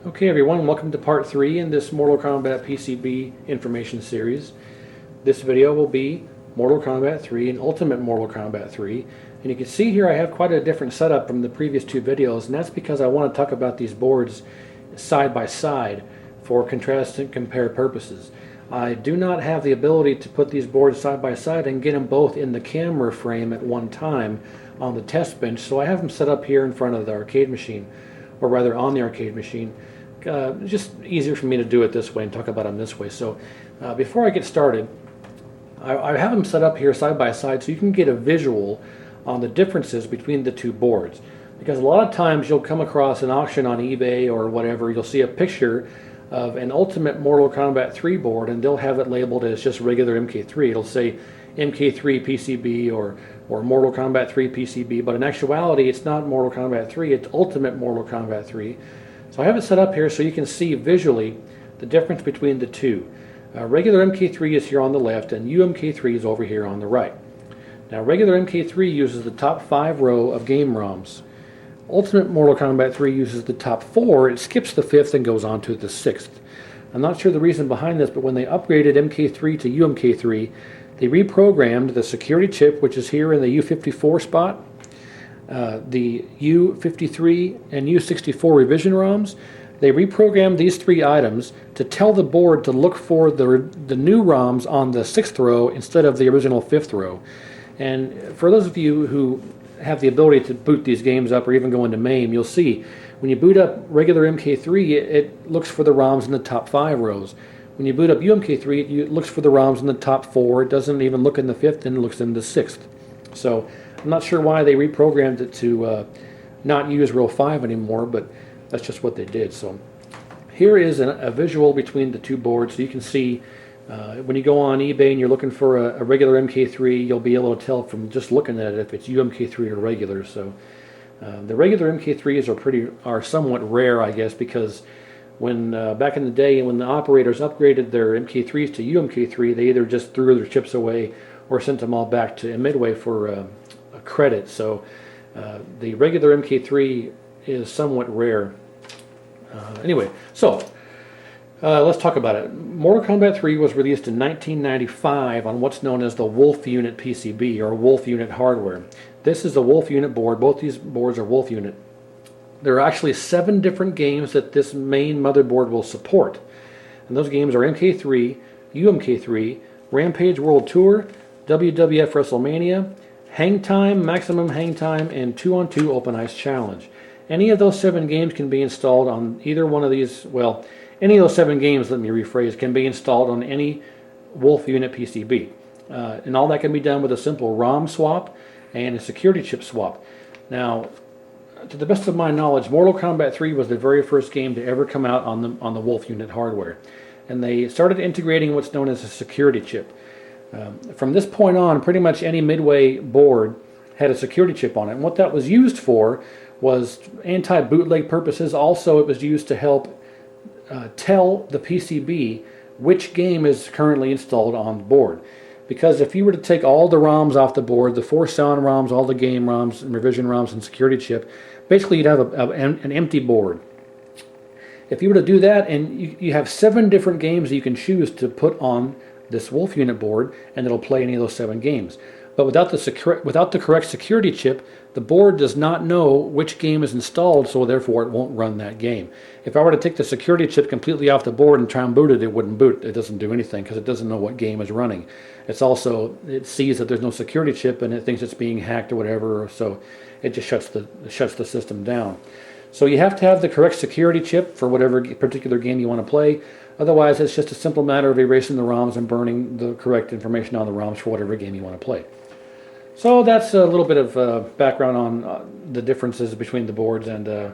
Okay everyone, welcome to part 3 in this Mortal Kombat PCB information series. This video will be Mortal Kombat 3 and Ultimate Mortal Kombat 3. And you can see here I have quite a different setup from the previous two videos, and that's because I want to talk about these boards side by side for contrast and compare purposes. I do not have the ability to put these boards side by side and get them both in the camera frame at one time on the test bench, so I have them set up here in front of the arcade machine, or rather on the arcade machine. Just easier for me to do it this way and talk about them this way. So before I get started, I have them set up here side by side so you can get a visual on the differences between the two boards. Because a lot of times you'll come across an auction on eBay or whatever, you'll see a picture of an Ultimate Mortal Kombat 3 board and they'll have it labeled as just regular MK3. It'll say MK3 PCB or Mortal Kombat 3 PCB, but in actuality it's not Mortal Kombat 3, it's Ultimate Mortal Kombat 3. So I have it set up here so you can see visually the difference between the two. Regular MK3 is here on the left and UMK3 is over here on the right. Now regular MK3 uses the top 5 row of game ROMs. Ultimate Mortal Kombat 3 uses the top 4, it skips the 5th and goes on to the 6th. I'm not sure the reason behind this, but when they upgraded MK3 to UMK3, they reprogrammed the security chip, which is here in the U54 spot, the U53 and U64 revision ROMs. They reprogrammed these three items to tell the board to look for the new ROMs on the 6th row instead of the original 5th row. And for those of you who have the ability to boot these games up or even go into MAME, you'll see when you boot up regular MK3, it looks for the ROMs in the top 5 rows. When you boot up UMK3, it looks for the ROMs in the top 4. It doesn't even look in the 5th and it looks in the 6th. So I'm not sure why they reprogrammed it to not use row 5 anymore, but that's just what they did. So here is a visual between the two boards, so you can see when you go on eBay and you're looking for a regular MK3, you'll be able to tell from just looking at it if it's UMK3 or regular. So the regular MK3s are somewhat rare, I guess, because when back in the day when the operators upgraded their MK3s to UMK3, they either just threw their chips away or sent them all back to Midway for a credit. So the regular MK3 is somewhat rare. Anyway, so let's talk about it. Mortal Kombat 3 was released in 1995 on what's known as the Wolf Unit PCB, or Wolf Unit hardware. This is the Wolf Unit board. Both these boards are Wolf Unit. There are actually 7 different games that this main motherboard will support. And those games are MK3, UMK3, Rampage World Tour, WWF WrestleMania, Hang Time, Maximum Hang Time, and 2-on-2 Open Ice Challenge. Any of those 7 games can be installed on either one of these, well, any of those 7 games, let me rephrase, can be installed on any Wolf Unit PCB. And all that can be done with a simple ROM swap and a security chip swap. Now, to the best of my knowledge, Mortal Kombat 3 was the very first game to ever come out on the Wolf Unit hardware. And they started integrating what's known as a security chip. From this point on, pretty much any Midway board had a security chip on it. And what that was used for was anti-bootleg purposes. Also, it was used to help tell the PCB which game is currently installed on the board. Because if you were to take all the ROMs off the board, the 4 sound ROMs, all the game ROMs, and revision ROMs, and security chip, basically you'd have an empty board. If you were to do that, and you have 7 different games that you can choose to put on this Wolf Unit board, and it'll play any of those 7 games. But without the correct security chip, the board does not know which game is installed, so therefore it won't run that game. If I were to take the security chip completely off the board and try and boot it, it wouldn't boot. It doesn't do anything because it doesn't know what game is running. It sees that there's no security chip and it thinks it's being hacked or whatever, so it just shuts the system down. So you have to have the correct security chip for whatever particular game you want to play. Otherwise, it's just a simple matter of erasing the ROMs and burning the correct information on the ROMs for whatever game you want to play. So that's a little bit of background on the differences between the boards and the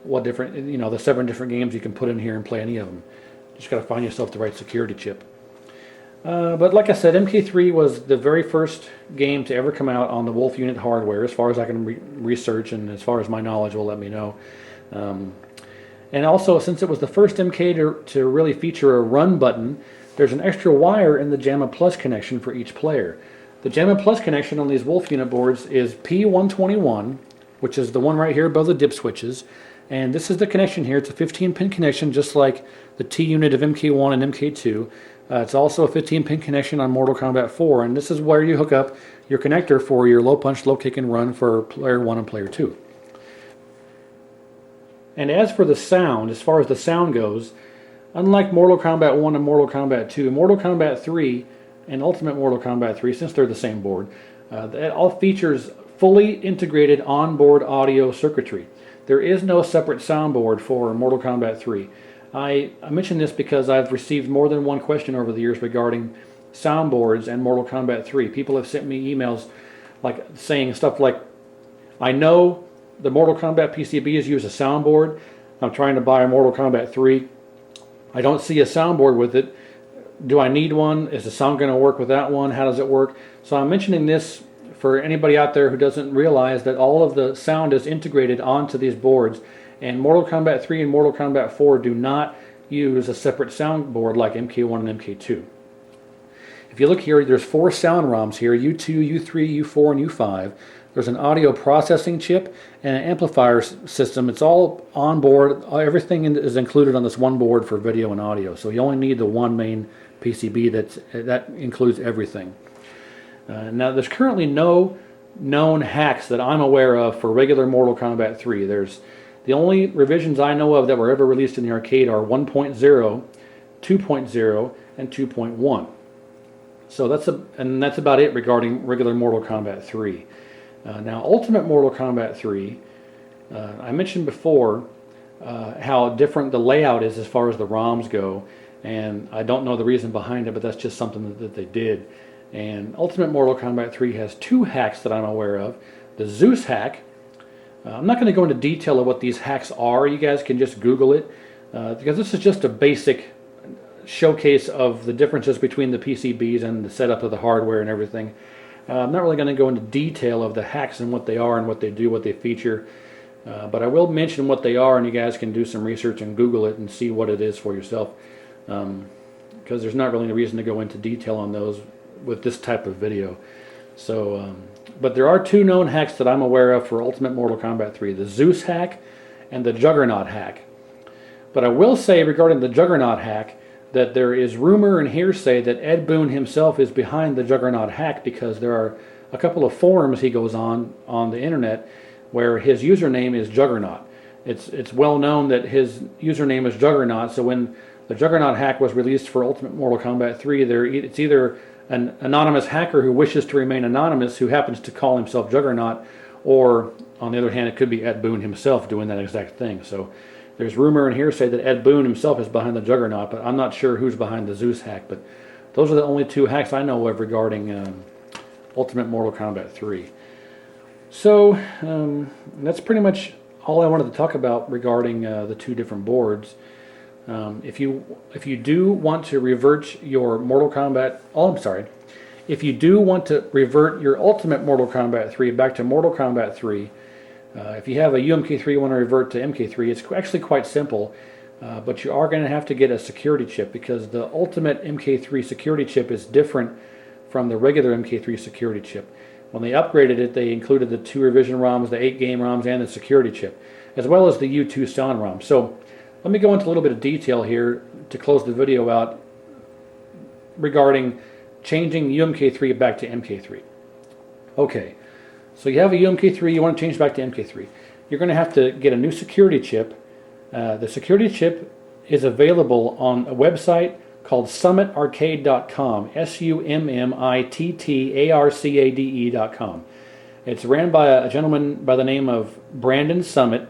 7 different games you can put in here and play any of them. Just got to find yourself the right security chip. But like I said, MK3 was the very first game to ever come out on the Wolf Unit hardware, as far as I can research and as far as my knowledge will let me know. And also, since it was the first MK to really feature a run button, there's an extra wire in the JAMA Plus connection for each player. The JAMA Plus connection on these Wolf Unit boards is P121, which is the one right here above the dip switches, And this is the connection here. It's a 15-pin connection, just like the T unit of MK1 and MK2. It's also a 15-pin connection on Mortal Kombat 4, and this is where you hook up your connector for your low punch, low kick, and run for player 1 and player 2. And as for the sound, as far as the sound goes, unlike Mortal Kombat 1 and Mortal Kombat 2, Mortal Kombat 3 and Ultimate Mortal Kombat 3, since they're the same board, it all features fully integrated onboard audio circuitry. There is no separate soundboard for Mortal Kombat 3. I mention this because I've received more than one question over the years regarding soundboards and Mortal Kombat 3. People have sent me emails like saying stuff like, I know the Mortal Kombat PCBs use a soundboard. I'm trying to buy a Mortal Kombat 3. I don't see a soundboard with it. Do I need one? Is the sound going to work without one? How does it work? So I'm mentioning this for anybody out there who doesn't realize that all of the sound is integrated onto these boards. And Mortal Kombat 3 and Mortal Kombat 4 do not use a separate soundboard like MK1 and MK2. If you look here, there's 4 sound ROMs here, U2, U3, U4, and U5. There's an audio processing chip and an amplifier system. It's all on board. Everything is included on this one board for video and audio. So you only need the one main PCB that includes everything. Now there's currently no known hacks that I'm aware of for regular Mortal Kombat 3. The only revisions I know of that were ever released in the arcade are 1.0, 2.0, and 2.1. So that's about it regarding regular Mortal Kombat 3. Now, Ultimate Mortal Kombat 3, I mentioned before how different the layout is as far as the ROMs go, and I don't know the reason behind it, but that's just something that they did. And Ultimate Mortal Kombat 3 has 2 hacks that I'm aware of. The Zeus hack. I'm not going to go into detail of what these hacks are. You guys can just Google it, because this is just a basic showcase of the differences between the PCBs and the setup of the hardware and everything. I'm not really going to go into detail of the hacks and what they are and what they do, what they feature, but I will mention what they are, and you guys can do some research and Google it and see what it is for yourself, because there's not really any reason to go into detail on those with this type of video. So, but there are 2 known hacks that I'm aware of for Ultimate Mortal Kombat 3, the Zeus hack and the Juggernaut hack. But I will say regarding the Juggernaut hack that there is rumor and hearsay that Ed Boon himself is behind the Juggernaut hack, because there are a couple of forums he goes on the internet where his username is Juggernaut. It's well known that his username is Juggernaut, so when the Juggernaut hack was released for Ultimate Mortal Kombat 3, it's either an anonymous hacker who wishes to remain anonymous who happens to call himself Juggernaut, or on the other hand, it could be Ed Boon himself doing that exact thing. So there's rumor and hearsay that Ed Boon himself is behind the Juggernaut, but I'm not sure who's behind the Zeus hack. But those are the only 2 hacks I know of regarding Ultimate Mortal Kombat 3. So that's pretty much all I wanted to talk about regarding the 2 different boards. If you do want to revert your if you do want to revert your Ultimate Mortal Kombat 3 back to Mortal Kombat 3, if you have a UMK3 you want to revert to MK3, it's actually quite simple, but you are going to have to get a security chip, because the Ultimate MK3 security chip is different from the regular MK3 security chip. When they upgraded it, they included the 2 revision ROMs, the 8 game ROMs, and the security chip, as well as the U2 sound ROM. So let me go into a little bit of detail here to close the video out regarding changing UMK3 back to MK3. Okay, so you have a UMK3, you want to change back to MK3. You're going to have to get a new security chip. The security chip is available on a website called summitarcade.com, SUMMITTARCADE.com. It's ran by a gentleman by the name of Brandon Summit,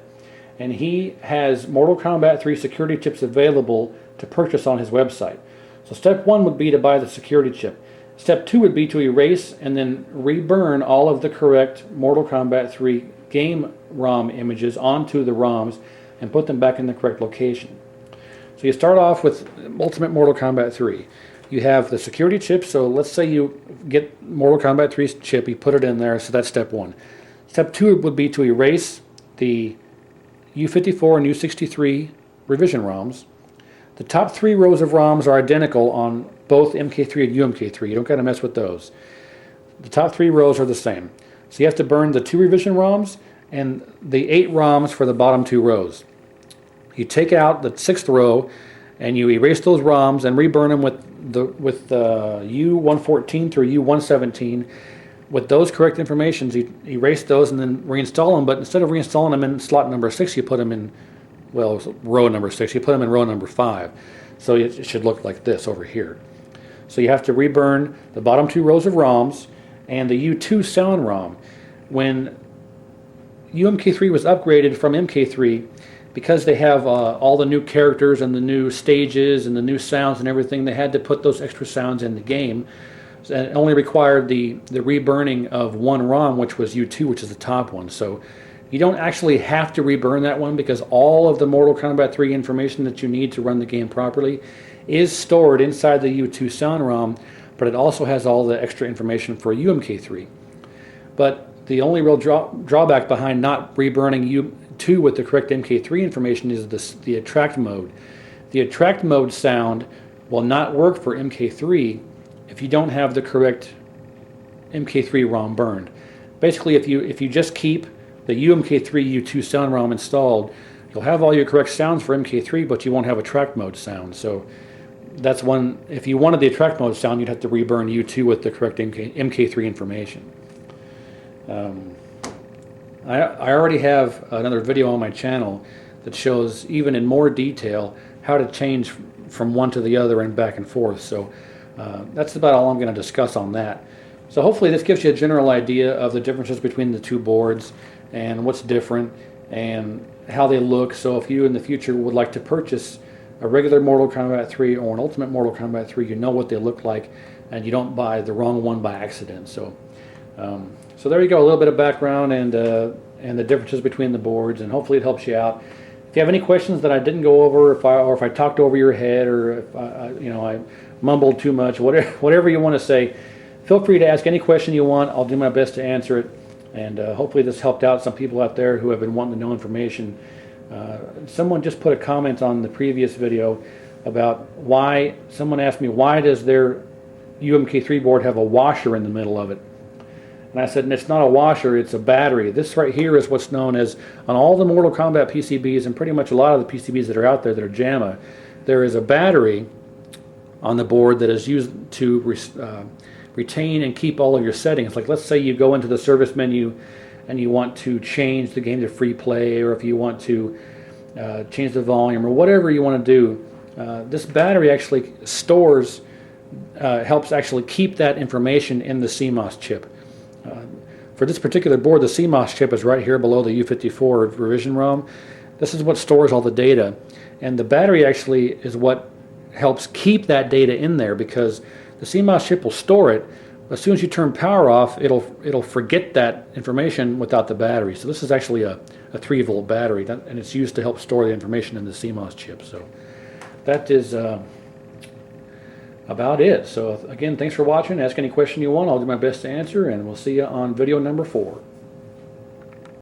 and he has Mortal Kombat 3 security chips available to purchase on his website. So step 1 would be to buy the security chip. Step 2 would be to erase and then reburn all of the correct Mortal Kombat 3 game ROM images onto the ROMs and put them back in the correct location. So you start off with Ultimate Mortal Kombat 3. You have the security chip, so let's say you get Mortal Kombat 3's chip, you put it in there, so that's step 1. Step 2 would be to erase the U54 and U63 revision ROMs. The top 3 rows of ROMs are identical on both MK3 and UMK3. You don't got to mess with those. The top 3 rows are the same. So you have to burn the 2 revision ROMs and the 8 ROMs for the bottom 2 rows. You take out the 6th row and you erase those ROMs and reburn them with U114 through U117 with those correct informations. You erase those and then reinstall them, but instead of reinstalling them in slot number 6, you put them in, well, row number 6, you put them in row number 5. So it should look like this over here. So you have to reburn the bottom 2 rows of ROMs and the U2 sound ROM. When UMK3 was upgraded from MK3, because they have all the new characters and the new stages and the new sounds and everything, they had to put those extra sounds in the game. And it only required the reburning of 1 ROM, which was U2, which is the top one. So you don't actually have to reburn that one, because all of the Mortal Kombat 3 information that you need to run the game properly is stored inside the U2 sound ROM, but it also has all the extra information for UMK3. But the only real drawback behind not reburning U2 with the correct MK3 information is the attract mode. The attract mode sound will not work for MK3 if you don't have the correct MK3 ROM burned. Basically, if you just keep the UMK3 U2 sound ROM installed, you'll have all your correct sounds for MK3, but you won't have attract mode sound. So that's one. If you wanted the attract mode sound, you'd have to reburn U2 with the correct MK3 information. I already have another video on my channel that shows, even in more detail, how to change from one to the other and back and forth. So that's about all I'm going to discuss on that. So hopefully this gives you a general idea of the differences between the 2 boards and what's different and how they look. So if you in the future would like to purchase a regular Mortal Kombat 3 or an Ultimate Mortal Kombat 3, you know what they look like and you don't buy the wrong one by accident. So so there you go, a little bit of background and the differences between the boards, and hopefully it helps you out. If you have any questions that I didn't go over, or if I talked over your head, or if I mumbled too much, whatever you want to say, feel free to ask any question you want. I'll do my best to answer it, and hopefully this helped out some people out there who have been wanting to know information. Someone just put a comment on the previous video about why, someone asked me, why does their UMK3 board have a washer in the middle of it? And I said, it's not a washer, it's a battery. This right here is what's known as, on all the Mortal Kombat PCBs and pretty much a lot of the PCBs that are out there that are JAMA, there is a battery on the board that is used to retain and keep all of your settings. Like, let's say you go into the service menu and you want to change the game to free play, or if you want to change the volume, or whatever you want to do, this battery actually stores, helps actually keep that information in the CMOS chip. For this particular board, the CMOS chip is right here below the U54 revision ROM. This is what stores all the data, and the battery actually is what helps keep that data in there, because the CMOS chip will store it. As soon as you turn power off, it'll forget that information without the battery. So this is actually a 3-volt battery, and it's used to help store the information in the CMOS chip. So that is about it. So again, thanks for watching. Ask any question you want. I'll do my best to answer, and we'll see you on video number 4.